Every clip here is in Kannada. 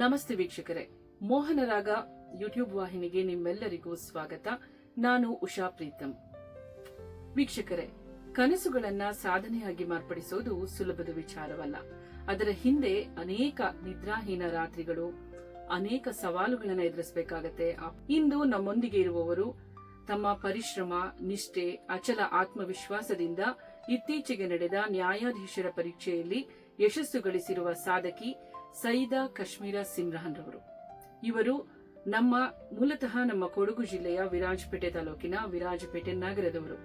ನಮಸ್ತೆ ವೀಕ್ಷಕರೇ, ಮೋಹನರಾಗ ಯೂಟ್ಯೂಬ್ ವಾಹಿನಿಗೆ ನಿಮ್ಮೆಲ್ಲರಿಗೂ ಸ್ವಾಗತ. ನಾನು ಉಷಾ ಪ್ರೀತಂ. ವೀಕ್ಷಕರೇ, ಕನಸುಗಳನ್ನ ಸಾಧನೆಯಾಗಿ ಮಾರ್ಪಡಿಸೋದು ಸುಲಭದ ವಿಚಾರವಲ್ಲ. ಅದರ ಹಿಂದೆ ಅನೇಕ ನಿದ್ರಾಹೀನ ರಾತ್ರಿಗಳು, ಅನೇಕ ಸವಾಲುಗಳನ್ನು ಎದುರಿಸಬೇಕಾಗತ್ತೆ. ಇಂದು ನಮ್ಮೊಂದಿಗೆ ಇರುವವರು ತಮ್ಮ ಪರಿಶ್ರಮ, ನಿಷ್ಠೆ, ಅಚಲ ಆತ್ಮವಿಶ್ವಾಸದಿಂದ ಇತ್ತೀಚೆಗೆ ನಡೆದ ನ್ಯಾಯಾಧೀಶರ ಪರೀಕ್ಷೆಯಲ್ಲಿ ಯಶಸ್ಸು ಗಳಿಸಿರುವ ಸಾಧಕಿ ಸೈದಾ ಕಾಶ್ಮೀರ ಸಿಮ್ರನ್ ರವರು. ಇವರು ಮೂಲತಃ ನಮ್ಮ ಕೊಡಗು ಜಿಲ್ಲೆಯ ವಿರಾಜಪೇಟೆ ತಾಲೂಕಿನ ವಿರಾಜಪೇಟೆ ನಗರದವರು.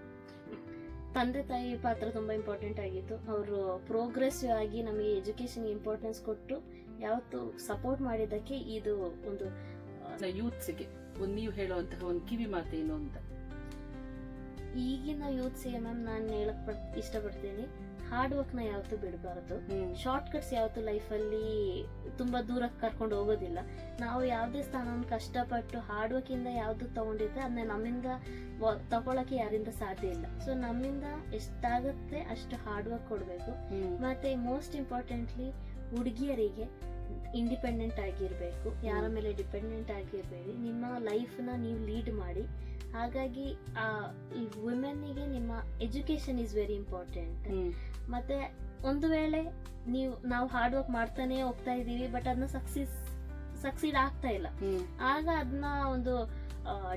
ತಂದೆ ತಾಯಿ ಪಾತ್ರ ತುಂಬಾ ಇಂಪಾರ್ಟೆಂಟ್ ಆಗಿತ್ತು. ಅವರು ಪ್ರೋಗ್ರೆಸಿವ್ ಆಗಿ ನಮಗೆ ಎಜುಕೇಶನ್ ಇಂಪಾರ್ಟೆನ್ಸ್ ಕೊಟ್ಟು ಯಾವತ್ತು ಸಪೋರ್ಟ್ ಮಾಡಿದ್ದಕ್ಕೆ ಇದು ಒಂದು ಯೂತ್ಸ್ಗೆ ನೀವು ಹೇಳುವಂತಹ ಒಂದು ಕಿವಿ ಮಾತೇನು ಅಂತ. ಈಗಿನ ಯೂತ್ಸ್ಗೆ ಮ್ಯಾಮ್ ನಾನು ಹೇಳಕ್ ಇಷ್ಟಪಡ್ತೀನಿ, ಹಾರ್ಡ್ ವರ್ಕ್ ನ ಯಾವತ್ತೂ ಬಿಡಬಾರದು. ಶಾರ್ಟ್ ಕಟ್ಸ್ ಯಾವತ್ತು ಲೈಫ್ ಅಲ್ಲಿ ತುಂಬಾ ದೂರಕ್ಕೆ ಕರ್ಕೊಂಡು ಹೋಗೋದಿಲ್ಲ. ನಾವು ಯಾವ್ದೇ ಸ್ಥಾನವನ್ನು ಕಷ್ಟಪಟ್ಟು ಹಾರ್ಡ್ ವರ್ಕ್ ಇಂದ ಯಾವ್ದು ತಗೊಂಡಿದ್ರೆ ಅದನ್ನ ನಮ್ಮಿಂದ ತಗೊಳಕ್ಕೆ ಯಾರಿಂದ ಸಾಧ್ಯ ಇಲ್ಲ. ಸೊ ನಮ್ಮಿಂದ ಎಷ್ಟಾಗತ್ತೆ ಅಷ್ಟು ಹಾರ್ಡ್ ವರ್ಕ್ ಕೊಡ್ಬೇಕು. ಮತ್ತೆ ಮೋಸ್ಟ್ ಇಂಪಾರ್ಟೆಂಟ್ಲಿ ಹುಡುಗಿಯರಿಗೆ ಇಂಡಿಪೆಂಡೆಂಟ್ ಆಗಿರ್ಬೇಕು, ಯಾರ ಮೇಲೆ ಡಿಪೆಂಡೆಂಟ್ ಆಗಿರ್ಬೇಡಿ. ನಿಮ್ಮ ಲೈಫ್ ನ ನೀವು ಲೀಡ್ ಮಾಡಿ. ಹಾಗಾಗಿ ವುಮೆನ್ಗೆ ನಿಮ್ಮ ಎಜುಕೇಶನ್ ಇಸ್ ವೆರಿ ಇಂಪಾರ್ಟೆಂಟ್. ಮತ್ತೆ ಒಂದು ವೇಳೆ ನಾವು ಹಾರ್ಡ್ ವರ್ಕ್ ಮಾಡ್ತಾನೆ ಹೋಗ್ತಾ ಇದೀವಿ, ಬಟ್ ಅದನ್ನ ಸಕ್ಸೀಡ್ ಆಗ್ತಾ ಇಲ್ಲ, ಆಗ ಅದನ್ನ ಒಂದು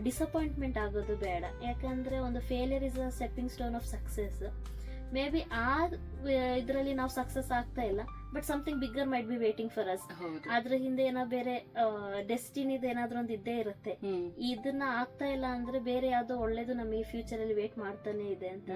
ಡಿಸಪಾಯಿಂಟ್ಮೆಂಟ್ ಆಗೋದು ಬೇಡ. ಯಾಕಂದ್ರೆ ಒಂದು failure is a stepping stone of success. May be ಇದರಲ್ಲಿ ನಾವು ಸಕ್ಸಸ್ ಆಗ್ತಾ ಇಲ್ಲ, but something bigger might be waiting for us. ಅದ್ರ ಹಿಂದೆ ಏನೋ ಬೇರೆ ಡೆಸ್ಟಿನಿದು ಏನಾದ್ರೂ ಒಂದು ಇದ್ದೇ ಇರುತ್ತೆ. ಇದನ್ನ ಆಗ್ತಾ ಇಲ್ಲ ಅಂದ್ರೆ ಬೇರೆ ಯಾವ್ದೋ ಒಳ್ಳೇದು ನಮಗೆ ಫ್ಯೂಚರ್ ಅಲ್ಲಿ ವೇಟ್ ಮಾಡ್ತಾನೆ ಇದೆ ಅಂತ.